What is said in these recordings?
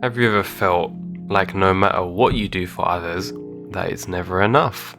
Have you ever felt like no matter what you do for others, that it's never enough?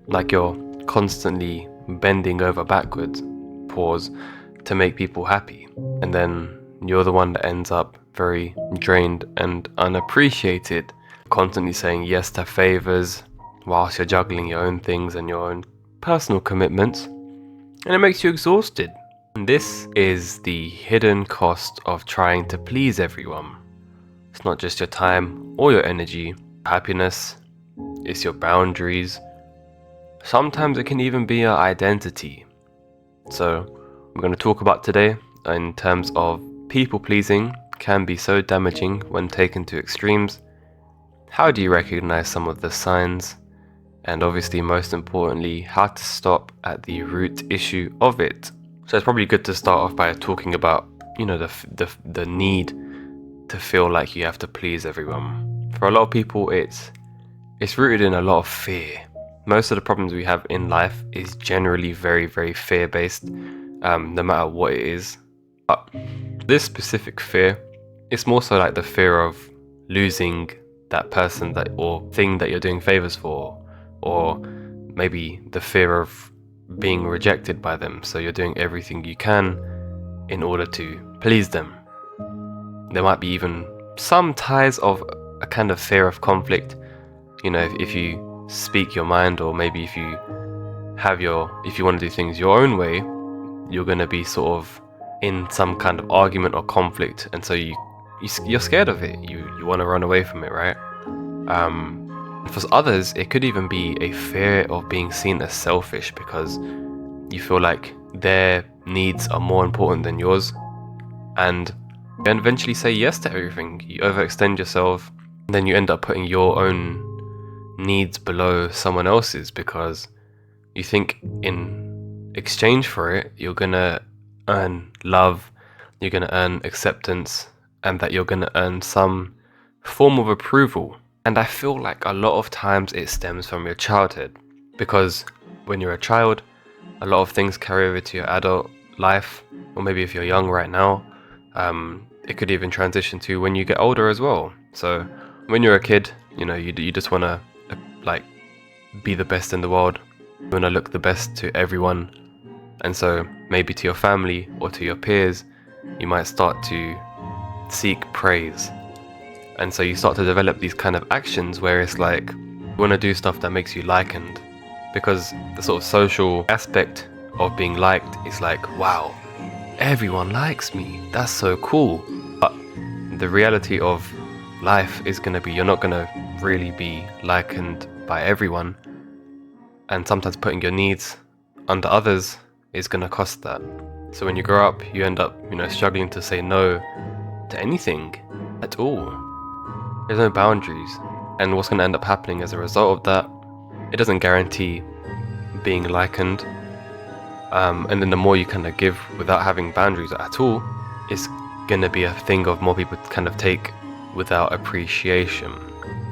Like you're constantly bending over backwards, pause, to make people happy, and then you're the one that ends up very drained and unappreciated, constantly saying yes to favors whilst you're juggling your own things and your own personal commitments, and it makes you exhausted. And this is the hidden cost of trying to please everyone. It's not just your time or your energy, happiness, it's your boundaries. Sometimes it can even be your identity. So, we're going to talk about today in terms of people pleasing can be so damaging when taken to extremes. How do you recognize some of the signs? And obviously, most importantly, how to stop at the root issue of it. So it's probably good to start off by talking about, the need to feel like you have to please everyone. For a lot of people, it's rooted in a lot of fear. Most of the problems we have in life is generally very, very fear-based, no matter what it is. But this specific fear, it's more so like the fear of losing that person or thing that you're doing favors for, or maybe the fear of being rejected by them, so you're doing everything you can in order to please them. There might be even some ties of a kind of fear of conflict. If you speak your mind, or maybe if you want to do things your own way, you're going to be sort of in some kind of argument or conflict, and so you're scared of it. You want to run away from it, right? For others, it could even be a fear of being seen as selfish because you feel like their needs are more important than yours, and then eventually say yes to everything. You overextend yourself, and then you end up putting your own needs below someone else's because you think in exchange for it, you're gonna earn love, you're gonna earn acceptance, and that you're gonna earn some form of approval. And I feel like a lot of times it stems from your childhood, because when you're a child, a lot of things carry over to your adult life, or maybe if you're young right now, it could even transition to when you get older as well. So when you're a kid, you just want to be the best in the world, you want to look the best to everyone, and so maybe to your family or to your peers, you might start to seek praise. And so you start to develop these kind of actions where it's like you want to do stuff that makes you likened, because the sort of social aspect of being liked is like, wow, everyone likes me, that's so cool. But the reality of life is going to be, you're not going to really be likened by everyone, and sometimes putting your needs under others is going to cost that. So when you grow up, you end up struggling to say no to anything at all. There's no boundaries, and what's going to end up happening as a result of that, it doesn't guarantee being likened, and then the more you kind of give without having boundaries at all, it's going to be a thing of more people kind of take without appreciation,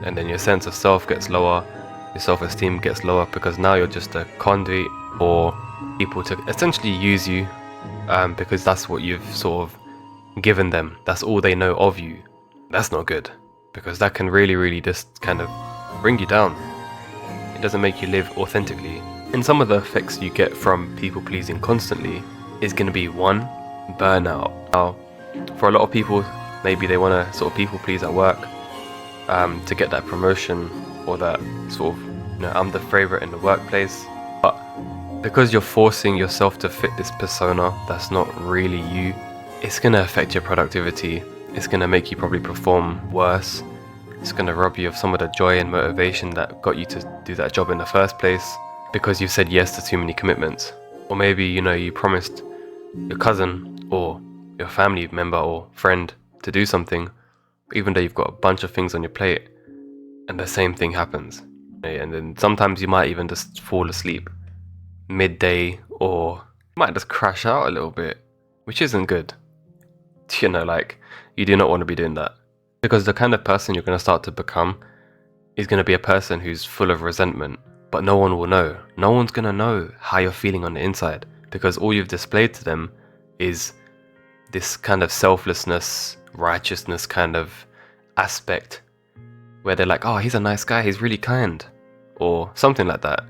and then your sense of self gets lower, your self-esteem gets lower, because now you're just a conduit for people to essentially use you, because that's what you've sort of given them, that's all they know of you. That's not good, because that can really, really just kind of bring you down. It doesn't make you live authentically. And some of the effects you get from people pleasing constantly is going to be, one, burnout. Now, for a lot of people, maybe they want to sort of people please at work, to get that promotion, or that sort of, I'm the favorite in the workplace. But because you're forcing yourself to fit this persona that's not really you, it's going to affect your productivity. It's going to make you probably perform worse. It's going to rob you of some of the joy and motivation that got you to do that job in the first place, because you've said yes to too many commitments. Or maybe, you promised your cousin or your family member or friend to do something, even though you've got a bunch of things on your plate, and the same thing happens. And then sometimes you might even just fall asleep midday, or you might just crash out a little bit, which isn't good. You do not want to be doing that, because the kind of person you're going to start to become is going to be a person who's full of resentment, but no one will know. No one's going to know how you're feeling on the inside, because all you've displayed to them is this kind of selflessness, righteousness kind of aspect where they're like, oh, he's a nice guy, he's really kind, or something like that.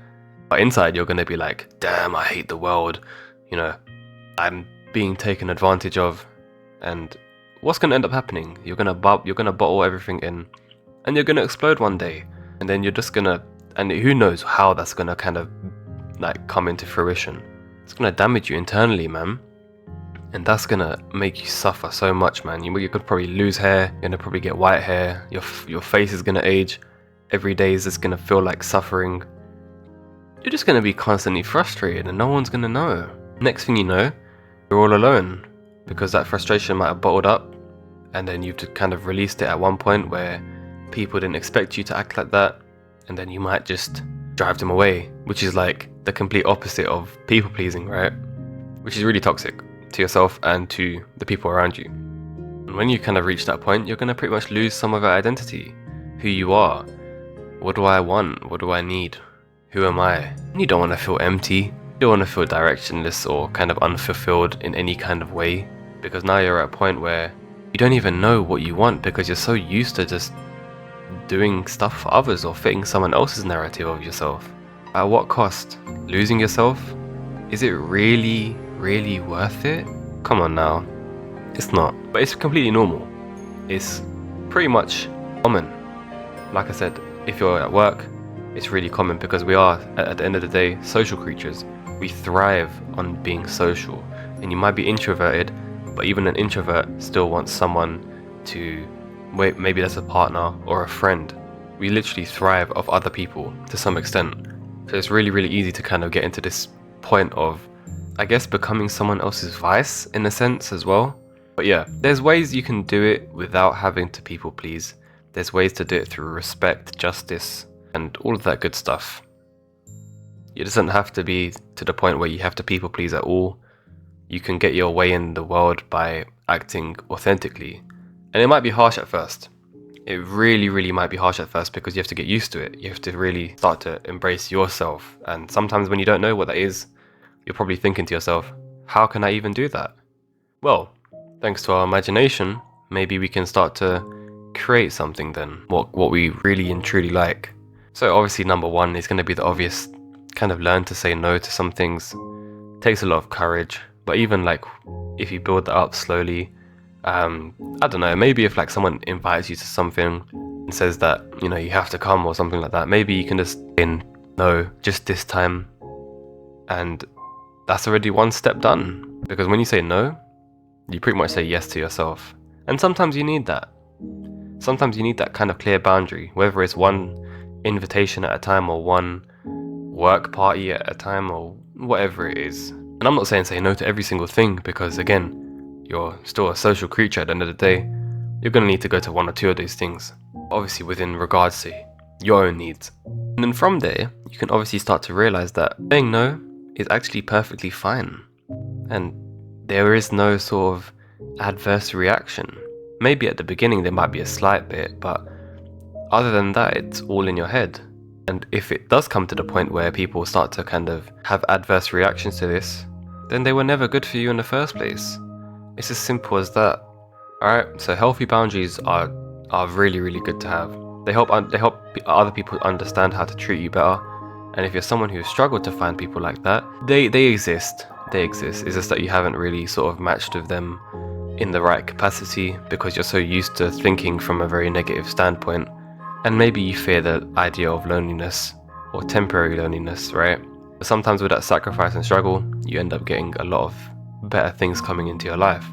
But inside you're gonna be like, damn, I hate the world, you know, I'm being taken advantage of. And what's gonna end up happening? You're gonna bottle everything in, and you're gonna explode one day. And then you're just gonna, and who knows how that's gonna kind of like come into fruition. It's gonna damage you internally, man. And that's gonna make you suffer so much, man. You could probably lose hair, you're gonna probably get white hair, your face is gonna age. Every day is just gonna feel like suffering. You're just gonna be constantly frustrated and no one's gonna know. Next thing you know, you're all alone because that frustration might have bottled up, and then you've just kind of released it at one point where people didn't expect you to act like that, and then you might just drive them away, which is like the complete opposite of people pleasing, right? Which is really toxic to yourself and to the people around you. And when you kind of reach that point, you're going to pretty much lose some of your identity, who you are. What do I want? What do I need? Who am I? And you don't want to feel empty. You don't want to feel directionless or kind of unfulfilled in any kind of way, because now you're at a point where you don't even know what you want because you're so used to just doing stuff for others or fitting someone else's narrative of yourself. At what cost? Losing yourself? Is it really worth it? Come on now. It's not. But it's completely normal. It's pretty much common. Like I said, if you're at work, it's really common because we are, at the end of the day, social creatures. We thrive on being social. And you might be introverted, but even an introvert still wants someone to, maybe that's a partner or a friend. We literally thrive off other people to some extent. So it's really easy to kind of get into this point of, I guess, becoming someone else's vice in a sense as well. But yeah, there's ways you can do it without having to people please. There's ways to do it through respect, justice, and all of that good stuff. It doesn't have to be to the point where you have to people please at all. You can get your way in the world by acting authentically. And it might be harsh at first. It really might be harsh at first because you have to get used to it. You have to really start to embrace yourself. And sometimes when you don't know what that is, you're probably thinking to yourself, how can I even do that? Well, thanks to our imagination, maybe we can start to create something then, what we really and truly like. So obviously number one is going to be the obvious, kind of learn to say no to some things. It takes a lot of courage, but even like if you build that up slowly, I don't know, maybe if like someone invites you to something and says that, you know, you have to come or something like that, maybe you can just say no just this time, and that's already one step done. Because when you say no, you pretty much say yes to yourself. And sometimes you need that. Sometimes you need that kind of clear boundary, whether it's one invitation at a time or one work party at a time or whatever it is. And I'm not saying say no to every single thing, because again, you're still a social creature at the end of the day. You're going to need to go to one or two of these things, obviously within regards to your own needs. And then from there, you can obviously start to realize that saying no is actually perfectly fine. And there is no sort of adverse reaction. Maybe at the beginning there might be a slight bit, but other than that, it's all in your head. And if it does come to the point where people start to kind of have adverse reactions to this, then they were never good for you in the first place. It's as simple as that. Alright, so healthy boundaries are really good to have. They help other people understand how to treat you better. And if you're someone who's struggled to find people like that, they exist. They exist. It's just that you haven't really sort of matched with them in the right capacity because you're so used to thinking from a very negative standpoint. And maybe you fear the idea of loneliness or temporary loneliness, right? But sometimes with that sacrifice and struggle, you end up getting a lot of better things coming into your life.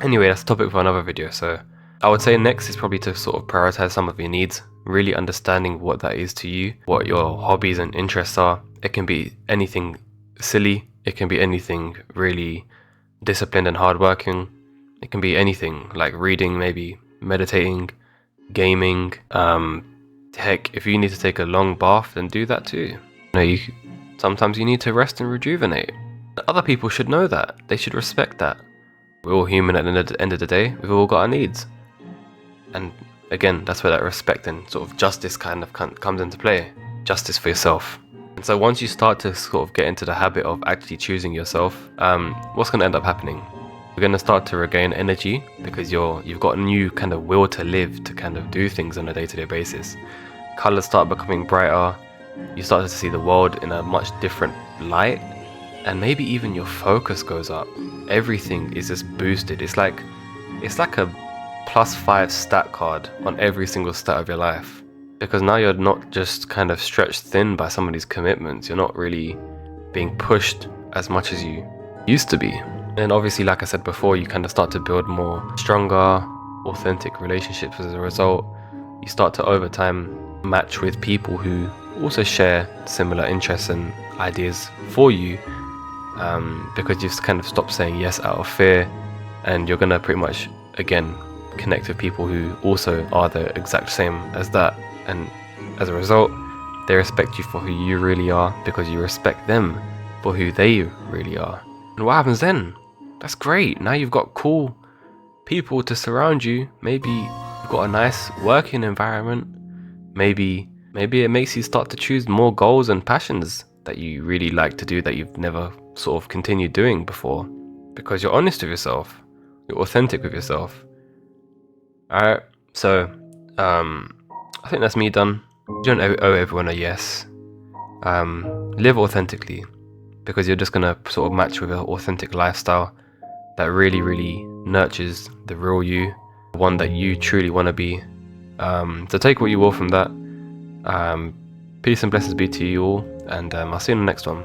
Anyway, that's a topic for another video. So I would say next is probably to sort of prioritize some of your needs, really understanding what that is to you, what your hobbies and interests are. It can be anything silly. It can be anything really disciplined and hardworking. It can be anything like reading, maybe meditating, gaming. Heck, if you need to take a long bath, then do that too. Sometimes you need to rest and rejuvenate. Other people should know that. They should respect that. We're all human at the end of the day. We've all got our needs. And again, that's where that respect and sort of justice kind of comes into play. Justice for yourself. And so once you start to sort of get into the habit of actually choosing yourself, what's going to end up happening? You're going to start to regain energy because you've got a new kind of will to live, to kind of do things on a day-to-day basis. Colors start becoming brighter. You start to see the world in a much different light, and maybe even your focus goes up. Everything is just boosted. It's like a +5 stat card on every single stat of your life, because now you're not just kind of stretched thin by some of these commitments. You're not really being pushed as much as you used to be. And obviously, like I said before, you kind of start to build more stronger, authentic relationships as a result. You start to over time match with people who also share similar interests and ideas for you, because you've kind of stopped saying yes out of fear, and you're gonna pretty much again connect with people who also are the exact same as that, and as a result they respect you for who you really are because you respect them for who they really are. And what happens then? That's great. Now you've got cool people to surround you. Maybe you've got a nice working environment. Maybe it makes you start to choose more goals and passions that you really like to do that you've never sort of continued doing before, because you're honest with yourself, you're authentic with yourself. Alright, so I think that's me done. You don't owe everyone a yes. Live authentically, because you're just gonna sort of match with an authentic lifestyle that really nurtures the real you, the one that you truly want to be. So take what you will from that. Peace and blessings be to you all, and I'll see you in the next one.